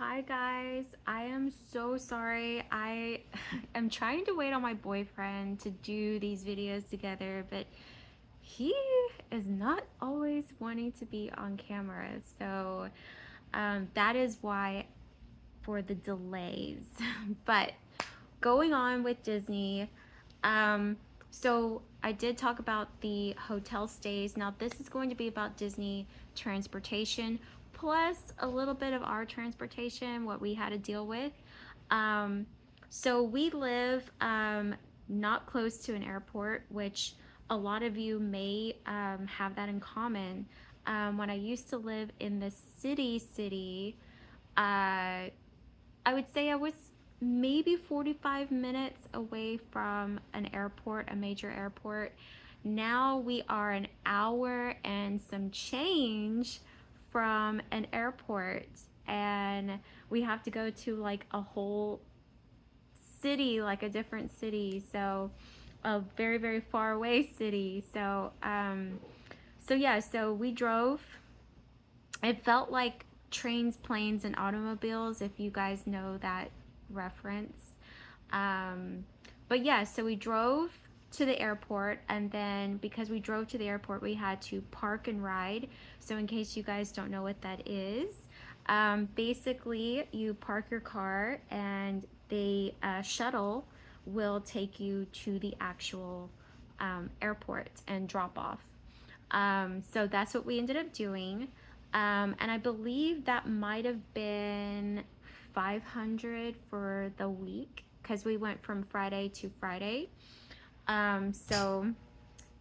Hi guys, I am so sorry. I am trying to wait on my boyfriend to do these videos together, but he is not always wanting to be on camera. So that is why for the delays. But going on with Disney, um, so I did talk about the hotel stays. Now this is going to be about Disney transportation plus a little bit of our transportation, what we had to deal with. Um, so we live not close to an airport, which a lot of you may have that in common. When I used to live in the city, uh, I would say I was maybe 45 minutes away from an airport, a major airport. Now we are an hour and some change from an airport, and we have to go to like a whole city, like a different city. So a very, very far away city. So we drove. It felt like trains, planes, and automobiles, if you guys know that reference. Um, but yeah, so we drove to the airport, and then because we drove to the airport, we had to park and ride. So, in case you guys don't know what that is, basically, you park your car, and the shuttle will take you to the actual airport and drop off. So that's what we ended up doing. And I believe that might have been 500 for the week because we went from Friday to Friday. So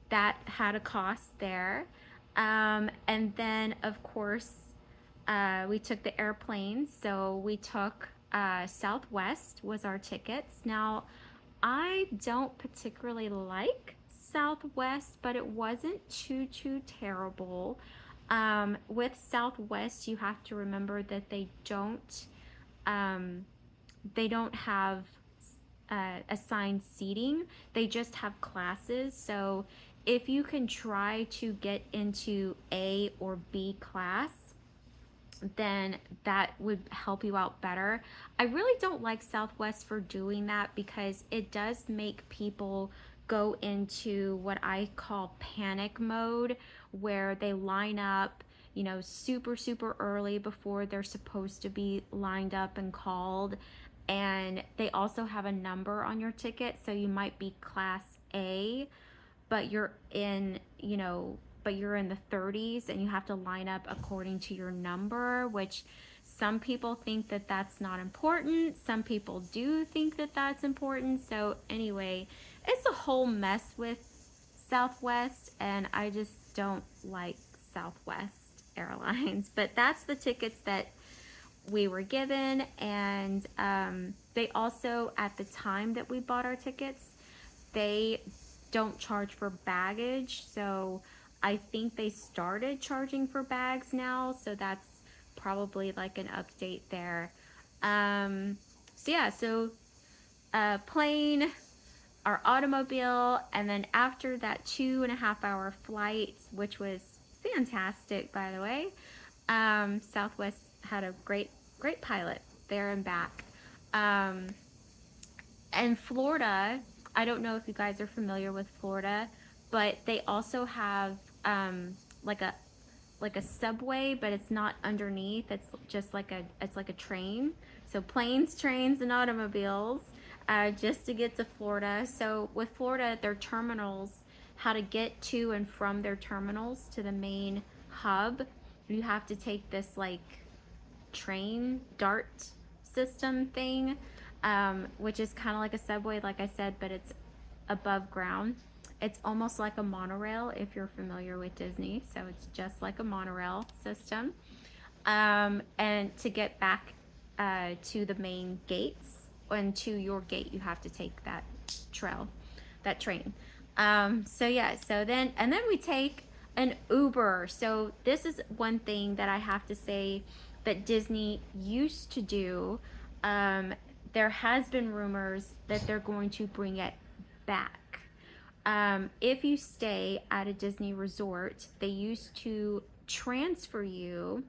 that had a cost there. And then, of course, we took the airplane. So we took Southwest was our tickets. Now, I don't particularly like Southwest, but it wasn't too terrible. With Southwest, you have to remember that um, they don't have assigned seating. They just have classes. So if you can try to get into A or B class, then that would help you out better. I really don't like Southwest for doing that because it does make people go into what I call panic mode, where they line up, super early before they're supposed to be lined up and called. And they also have a number on your ticket, so you might be class A, but you're in the 30s and you have to line up according to your number, which some people think that that's not important. Some people do think that that's important. So anyway, it's a whole mess with Southwest, and I just don't like Southwest Airlines. But that's the tickets that we were given. And they also, at the time that we bought our tickets, they don't charge for baggage. So I think they started charging for bags now. So that's probably like an update there. So yeah, so plane, our automobile, and then after that 2.5 hour flight, which was fantastic, by the way, Southwest had a great pilot there and back. Um, and Florida, I don't know if you guys are familiar with Florida, but they also have like a subway, but it's not underneath. It's just like a train. So planes, trains, and automobiles, just to get to Florida. So with Florida, their terminals, how to get to and from their terminals to the main hub, you have to take this like train dart system thing, which is kind of like a subway, like I said, but it's above ground. It's almost like a monorail if you're familiar with Disney. So it's just like a monorail system. And to get back to the main gates and to your gate, you have to take that train. So yeah, and then we take an Uber. So this is one thing that I have to say that Disney used to do. There has been rumors that they're going to bring it back. If you stay at a Disney resort, they used to transfer you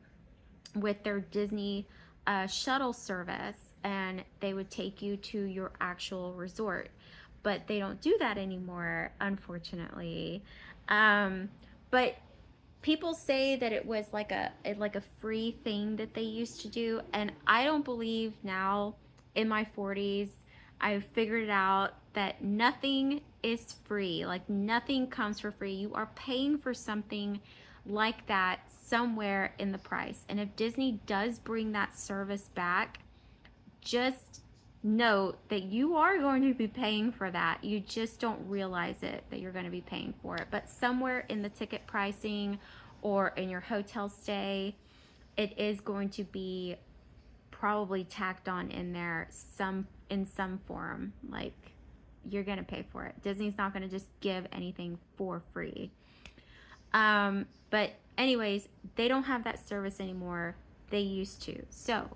with their Disney a shuttle service and they would take you to your actual resort. But they don't do that anymore, unfortunately. Um, but people say that it was like a free thing that they used to do, and I don't believe now in my 40s I've figured out that nothing is free. Like nothing comes for free. You are paying for something like that somewhere in the price. And if Disney does bring that service back, just note that you are going to be paying for that. You just don't realize it that you're going to be paying for it. But somewhere in the ticket pricing or in your hotel stay, it is going to be probably tacked on in there in some form. Like you're going to pay for it. Disney's not going to just give anything for free. But anyways, they don't have that service anymore. They used to. So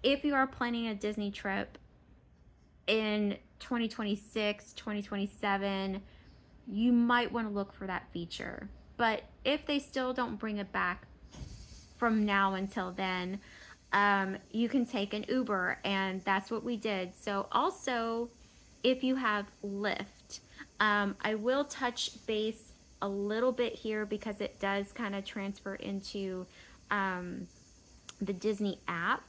if you are planning a Disney trip in 2026, 2027, you might want to look for that feature. But if they still don't bring it back from now until then, you can take an Uber, and that's what we did. So also, if you have Lyft, I will touch base a little bit here because it does kind of transfer into the Disney app.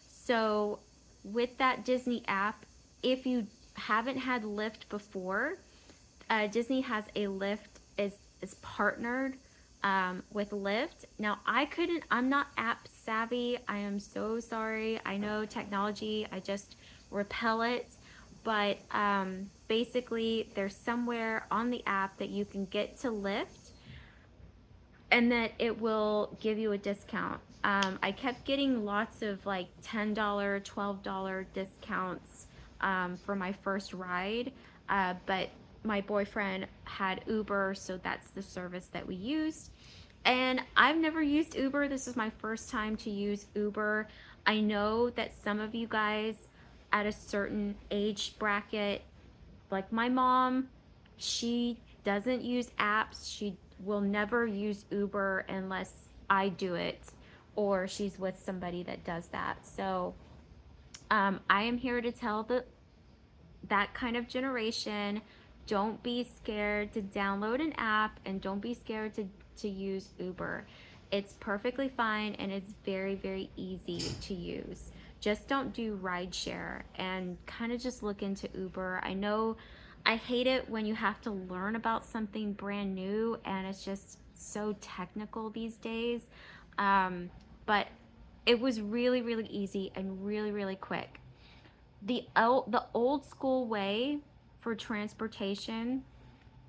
So with that Disney app, if you haven't had Lyft before, Disney has a Lyft is partnered with Lyft. Now I'm not app savvy. I am so sorry. I know technology, I just repel it. But basically, there's somewhere on the app that you can get to Lyft and that it will give you a discount. I kept getting lots of like $10, $12 discounts for my first ride, but my boyfriend had Uber, so that's the service that we used. And I've never used Uber. This is my first time to use Uber. I know that some of you guys at a certain age bracket, like my mom, she doesn't use apps. She will never use Uber unless I do it or she's with somebody that does that. So I am here to tell that kind of generation, don't be scared to download an app and don't be scared to use Uber. It's perfectly fine and it's very, very easy to use. Just don't do rideshare and kind of just look into Uber. I know I hate it when you have to learn about something brand new and it's just so technical these days. But it was really, really easy and really, really quick. The old school way for transportation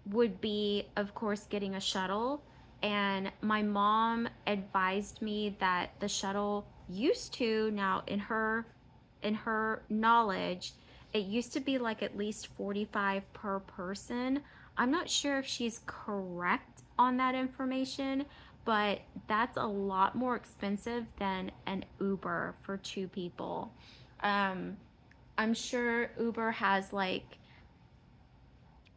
would be, of course, getting a shuttle. And my mom advised me that the shuttle used to, now in her knowledge, it used to be like at least 45 per person. I'm not sure if she's correct on that information, but that's a lot more expensive than an Uber for two people. I'm sure Uber has like,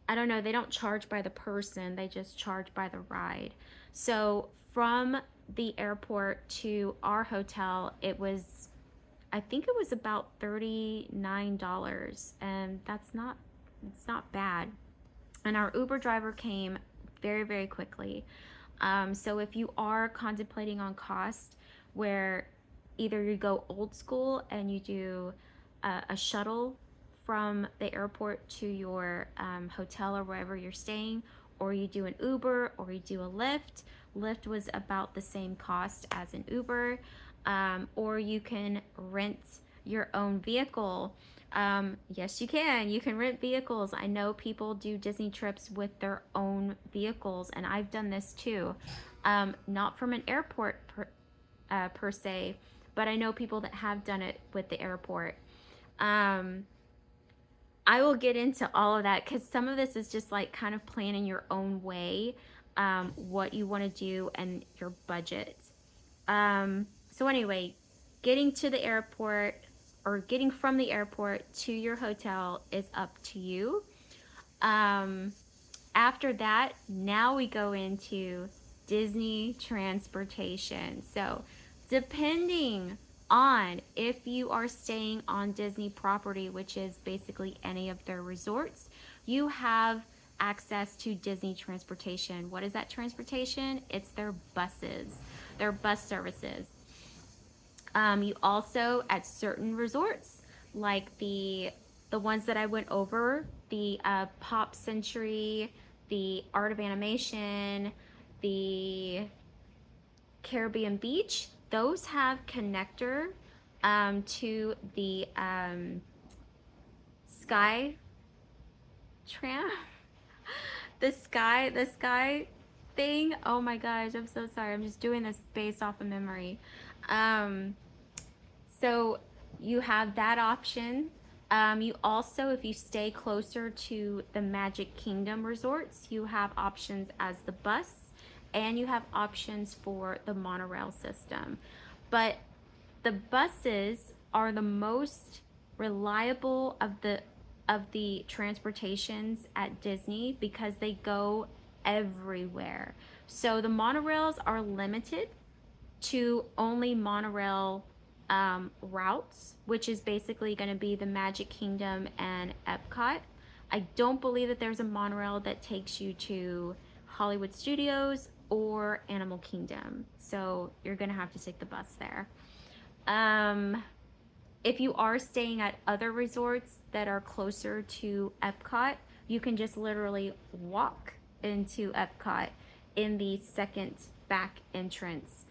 I don't know, they don't charge by the person, they just charge by the ride. So from the airport to our hotel, I think it was about $39, and it's not bad. And our Uber driver came very, very quickly. So if you are contemplating on cost, where either you go old school and you do a shuttle from the airport to your hotel or wherever you're staying, or you do an Uber or you do a Lyft. Lyft was about the same cost as an Uber, or you can rent your own vehicle. Yes, you can. You can rent vehicles. I know people do Disney trips with their own vehicles, and I've done this too. Not from an airport per se, but I know people that have done it with the airport. I will get into all of that because some of this is just like kind of planning your own way, what you want to do and your budget. So anyway, getting to the airport or getting from the airport to your hotel is up to you. After that, now we go into Disney transportation. So depending on, if you are staying on Disney property, which is basically any of their resorts, you have access to Disney transportation. What is that transportation? It's their buses, their bus services. You also, at certain resorts, like the ones that I went over, the Pop Century, the Art of Animation, the Caribbean Beach, those have connector to the Sky Tram, the sky thing. Oh my gosh, I'm so sorry. I'm just doing this based off of memory. Um, So you have that option. You also, if you stay closer to the Magic Kingdom resorts, you have options as the bus, and you have options for the monorail system. But the buses are the most reliable of the transportations at Disney because they go everywhere. So the monorails are limited to only monorail routes, which is basically going to be the Magic Kingdom and Epcot. I don't believe that there's a monorail that takes you to Hollywood Studios or Animal Kingdom. So you're going to have to take the bus there. If you are staying at other resorts that are closer to Epcot, you can just literally walk into Epcot in the second back entrance.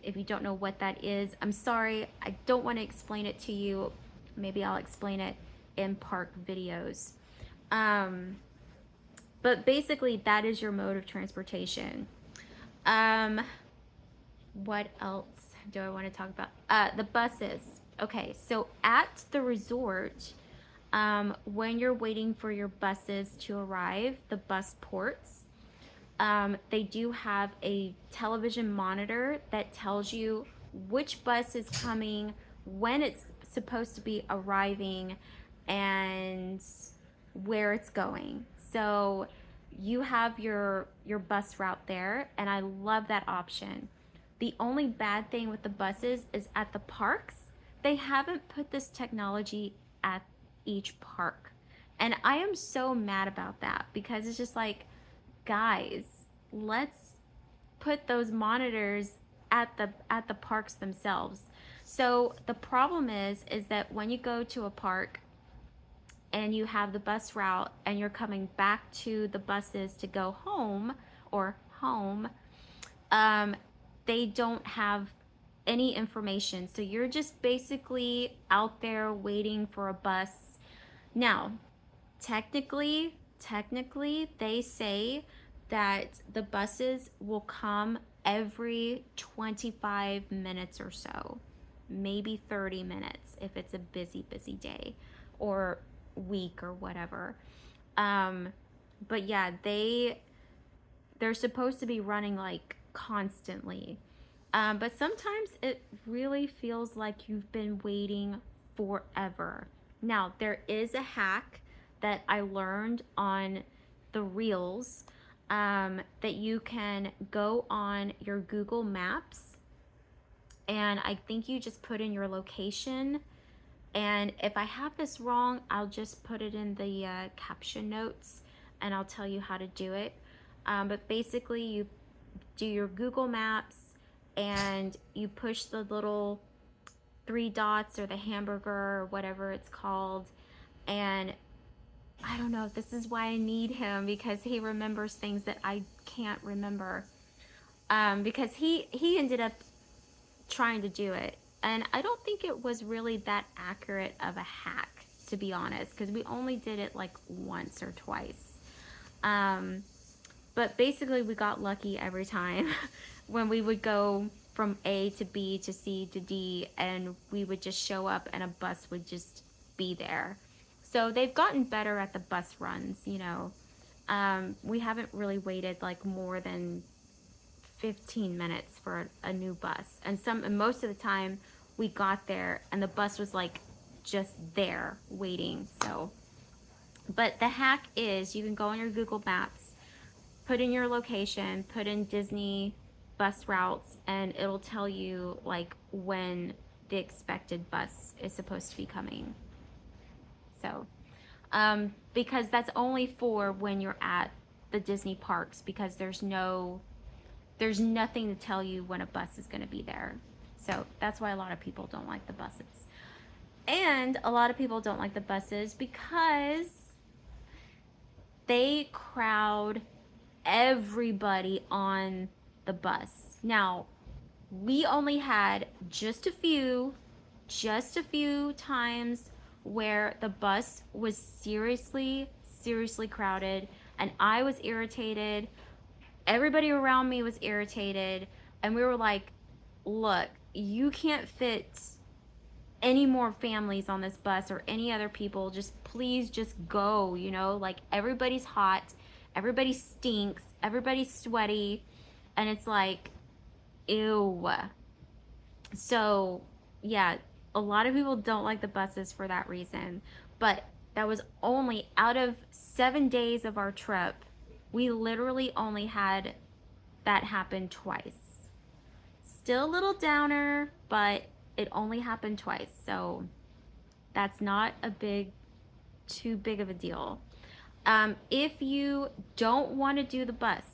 If you don't know what that is, I'm sorry, I don't want to explain it to you. Maybe I'll explain it in park videos. But basically, that is your mode of transportation. What else do I want to talk about? The buses. Okay, so at the resort, when you're waiting for your buses to arrive, the bus ports, they do have a television monitor that tells you which bus is coming, when it's supposed to be arriving, and where it's going. So you have your bus route there, and I love that option. The only bad thing with the buses is at the parks, they haven't put this technology at each park. And I am so mad about that because it's just like, guys, let's put those monitors at the parks themselves. So the problem is that when you go to a park and you have the bus route and you're coming back to the buses to go home or home, they don't have any information. So you're just basically out there waiting for a bus. Now, technically, they say that the buses will come every 25 minutes or so, maybe 30 minutes if it's a busy day or week or whatever. But yeah, they're supposed to be running like constantly. But sometimes it really feels like you've been waiting forever. Now, there is a hack that I learned on the Reels, that you can go on your Google Maps, and I think you just put in your location. And if I have this wrong, I'll just put it in the caption notes and I'll tell you how to do it. But basically, you do your Google Maps and you push the little 3 dots or the hamburger or whatever it's called. And I don't know, this is why I need him, because he remembers things that I can't remember. Because he ended up trying to do it. And I don't think it was really that accurate of a hack, to be honest, because we only did it like once or twice. But basically we got lucky every time when we would go from A to B to C to D, and we would just show up and a bus would just be there. So they've gotten better at the bus runs, you know. We haven't really waited like more than 15 minutes for a new bus. And most of the time we got there and the bus was like just there waiting. So, but the hack is you can go on your Google Maps, put in your location, put in Disney bus routes, and it'll tell you like when the expected bus is supposed to be coming. So, because that's only for when you're at the Disney parks, because there's nothing to tell you when a bus is going to be there. So that's why a lot of people don't like the buses. And a lot of people don't like the buses because they crowd everybody on the bus. Now, we only had just a few times where the bus was seriously crowded, and I was irritated. Everybody around me was irritated, and we were like, look, you can't fit any more families on this bus or any other people. Just please just go, you know, like everybody's hot, everybody stinks, everybody's sweaty, and it's like, ew. So, yeah, a lot of people don't like the buses for that reason. But that was only out of 7 days of our trip. We literally only had that happen twice. Still a little downer, but it only happened twice. So that's not too big of a deal. If you don't want to do the bus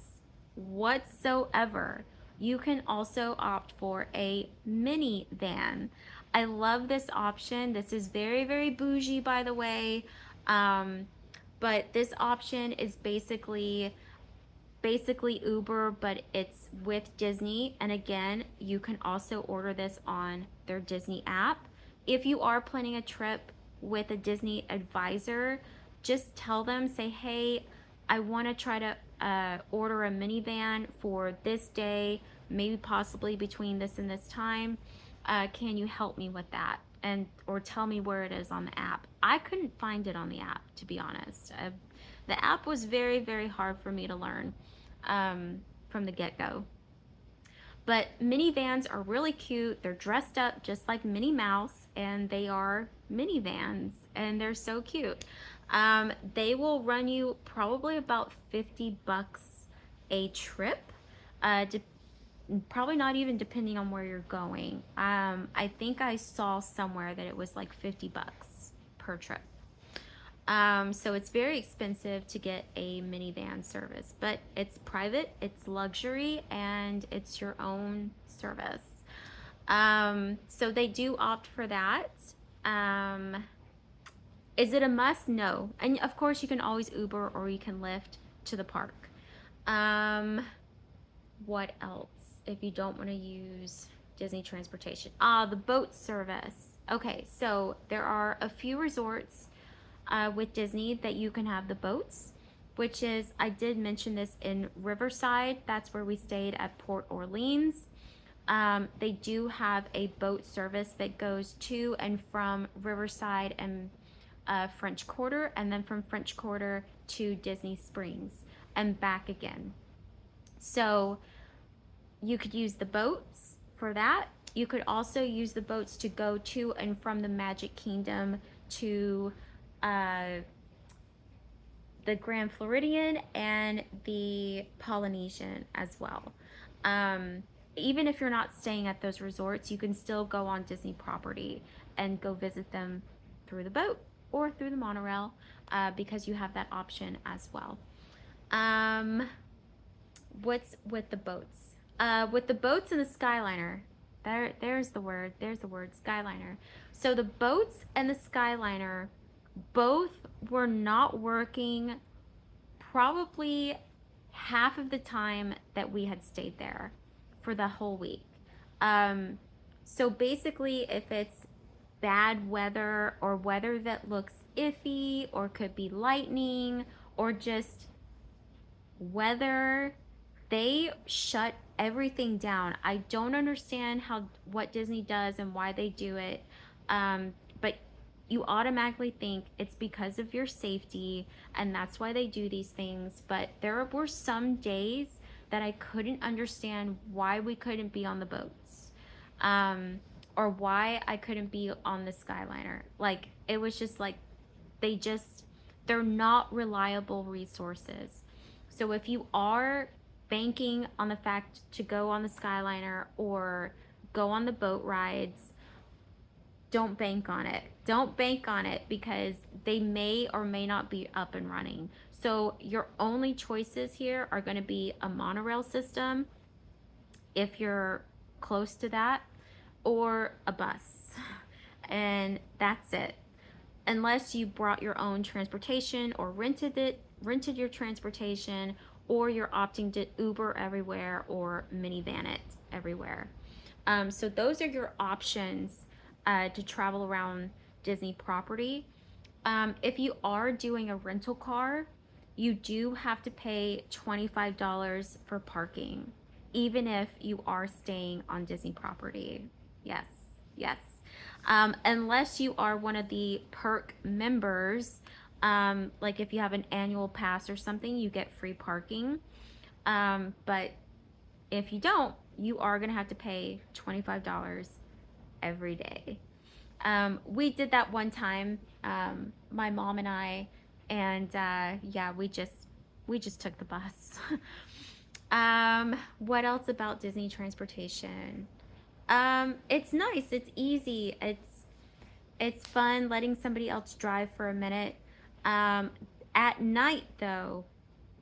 whatsoever, you can also opt for a minivan. I love this option. This is very bougie, by the way. But this option is basically Uber, but it's with Disney. And again, you can also order this on their Disney app. If you are planning a trip with a Disney advisor, just tell them, say, hey, I want to try to order a minivan for this day, maybe possibly between this and this time. Can you help me with that? Or tell me where it is on the app. I couldn't find it on the app, to be honest. The app was very hard for me to learn from the get-go. But minivans are really cute. They're dressed up just like Minnie Mouse, and they are minivans, and they're so cute. They will run you probably about $50 a trip, probably not even depending on where you're going. I think I saw somewhere that it was like $50 per trip. So it's very expensive to get a minivan service, but it's private, it's luxury, and it's your own service. So they do opt for that. Is it a must? No. And of course you can always Uber or you can Lyft to the park. What else if you don't want to use Disney transportation? The boat service. Okay, so there are a few resorts with Disney that you can have the boats, which is, I did mention this in Riverside. That's where we stayed at Port Orleans. They do have a boat service that goes to and from Riverside and French Quarter, and then from French Quarter to Disney Springs and back again. So you could use the boats for that. You could also use the boats to go to and from the Magic Kingdom to the Grand Floridian and the Polynesian as well. Even if you're not staying at those resorts, you can still go on Disney property and go visit them through the boat or through the monorail, because you have that option as well. What's with the boats? With the boats and the Skyliner, there's the word, Skyliner. So the boats and the Skyliner both were not working probably half of the time that we had stayed there for the whole week. So basically, if it's bad weather or weather that looks iffy or could be lightning or just weather, they shut everything down. I don't understand what Disney does and why they do it, but you automatically think it's because of your safety and that's why they do these things. But there were some days that I couldn't understand why we couldn't be on the boats, or why I couldn't be on the Skyliner. Like, it was just like they're not reliable resources. So if you are banking on the fact to go on the Skyliner or go on the boat rides, don't bank on it. Don't bank on it because they may or may not be up and running. So your only choices here are going to be a monorail system if you're close to that, or a bus. And that's it. Unless you brought your own transportation or rented your transportation, or you're opting to Uber everywhere or minivan it everywhere. So those are your options to travel around Disney property. If you are doing a rental car, you do have to pay $25 for parking, even if you are staying on Disney property. Yes, yes. Unless you are one of the perk members, like if you have an annual pass or something, you get free parking. But if you don't, you are going to have to pay $25 every day. We did that one time, my mom and I, and yeah, we just took the bus. What else about Disney transportation? It's nice. It's easy. It's fun letting somebody else drive for a minute. At night, though,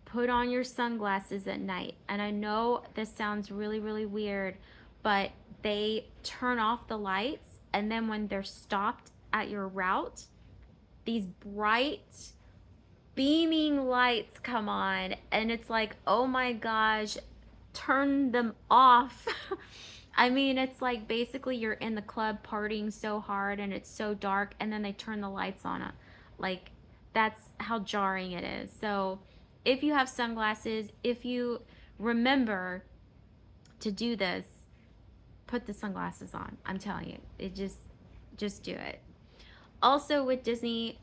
put on your sunglasses at night. And I know this sounds really, really weird, but they turn off the lights, and then when they're stopped at your route, these bright, beaming lights come on, and it's like, oh my gosh, turn them off. I mean, it's like basically you're in the club partying so hard and it's so dark, and then they turn the lights on. Like, that's how jarring it is. So if you have sunglasses, if you remember to do this, put the sunglasses on. I'm telling you, it just do it. Also with Disney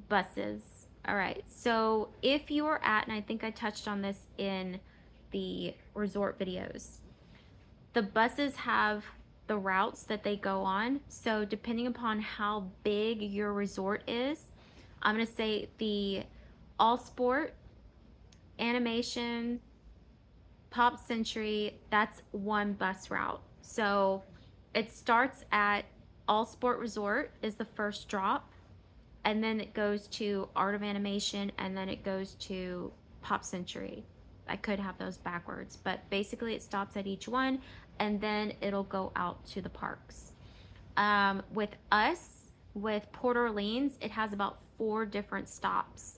buses. All right, so if you are at, and I think I touched on this in the resort videos, the buses have the routes that they go on. So depending upon how big your resort is, I'm going to say the All Sport, Animation, Pop Century, that's one bus route. So it starts at All Sport Resort is the first drop, and then it goes to Art of Animation, and then it goes to Pop Century. I could have those backwards, but basically it stops at each one, and then it'll go out to the parks. With us, with Port Orleans, it has about 4 different stops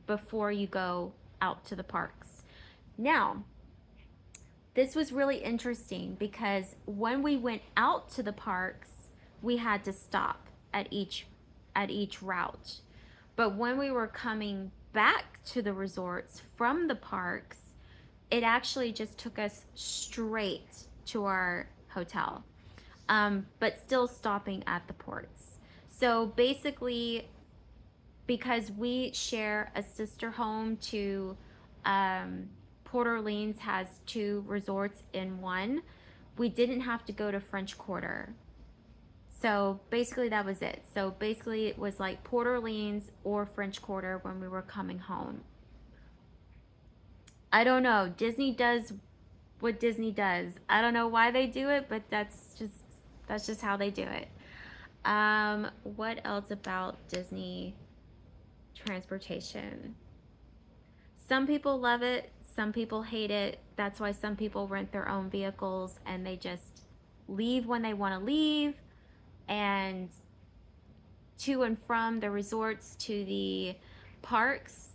before you go out to the parks. Now, this was really interesting because when we went out to the parks, we had to stop at each route. But when we were coming back to the resorts from the parks, it actually just took us straight to our hotel, but still stopping at the ports. So basically, because we share a sister home to Port Orleans has 2 resorts in one, we didn't have to go to French Quarter. So basically that was it. So basically it was like Port Orleans or French Quarter when we were coming home. I don't know. Disney does what Disney does. I don't know why they do it, but that's just how they do it. What else about Disney transportation? Some people love it, some people hate it. That's why some people rent their own vehicles and they just leave when they want to leave, and to and from the resorts to the parks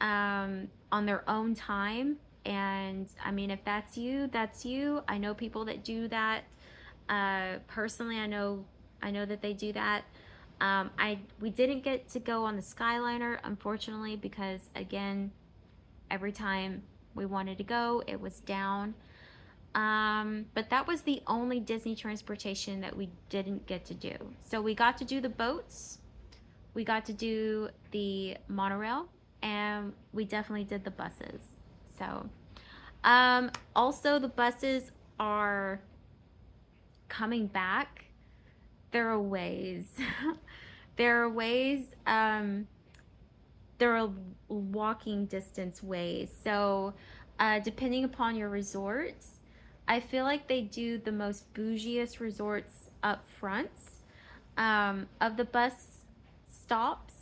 on their own time. And I mean, if that's you, that's you. I know people that do that. Personally, I know that they do that. We didn't get to go on the Skyliner, unfortunately, because again, every time we wanted to go, it was down. But that was the only Disney transportation that we didn't get to do. So we got to do the boats, we got to do the monorail, and we definitely did the buses. So also the buses are coming back. There are ways. There are ways. There are walking distance ways. So depending upon your resorts, I feel like they do the most bougiest resorts up front. of the bus stops.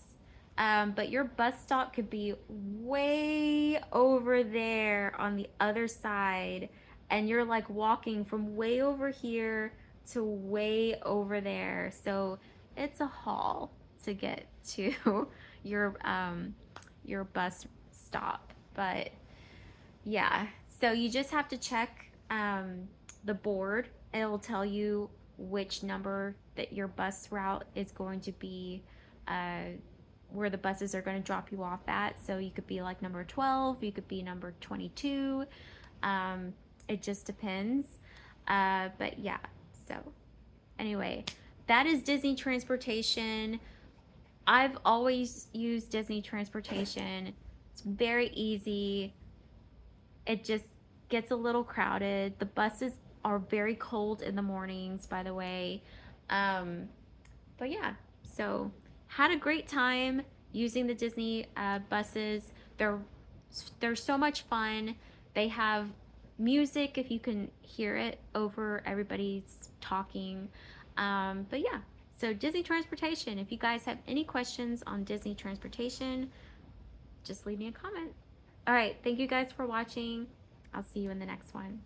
But your bus stop could be way over there on the other side, and you're like walking from way over here to way over there. So it's a haul to get to your bus stop. But yeah, so you just have to check the board. It'll tell you which number that your bus route is going to be, where the buses are going to drop you off at. So you could be like number 12, you could be number 22. It just depends. But yeah, so anyway, that is Disney transportation. I've always used Disney transportation. It's very easy. It just gets a little crowded. The buses are very cold in the mornings, by the way. But yeah, so had a great time using the Disney buses. They're so much fun. They have music if you can hear it over everybody's talking. But yeah, so Disney transportation. If you guys have any questions on Disney transportation, just leave me a comment. All right, thank you guys for watching. I'll see you in the next one.